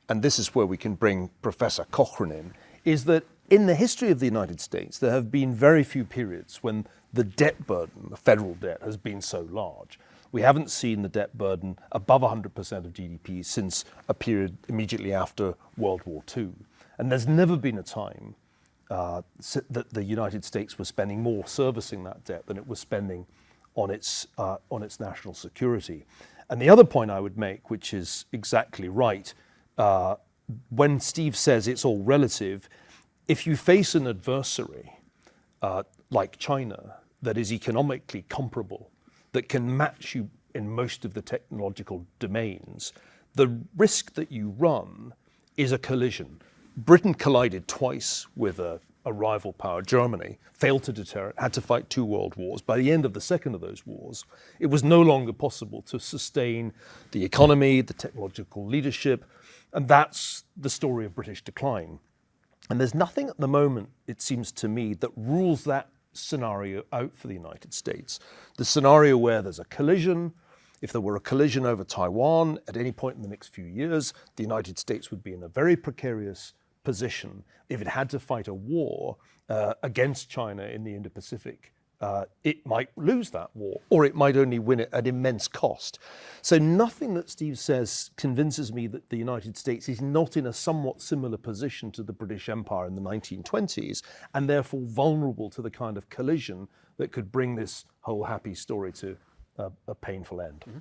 and this is where we can bring Professor Cochrane in, is that in the history of the United States, there have been very few periods when the debt burden, the federal debt, has been so large. We haven't seen the debt burden above 100% of GDP since a period immediately after World War II. And there's never been a time that the United States was spending more servicing that debt than it was spending on its national security. And the other point I would make, which is exactly right, when Steve says it's all relative, if you face an adversary like China that is economically comparable, that can match you in most of the technological domains, the risk that you run is a collision. Britain collided twice with a rival power, Germany, failed to deter it, had to fight 2 world wars. By the end of the second of those wars, it was no longer possible to sustain the economy, the technological leadership, and that's the story of British decline. And there's nothing at the moment, it seems to me, that rules that scenario out for the United States. The scenario where there's a collision, if there were a collision over Taiwan at any point in the next few years, the United States would be in a very precarious position. If it had to fight a war against China in the Indo-Pacific, it might lose that war, or it might only win it at immense cost. So nothing that Steve says convinces me that the United States is not in a somewhat similar position to the British Empire in the 1920s, and therefore vulnerable to the kind of collision that could bring this whole happy story to a painful end. Mm-hmm.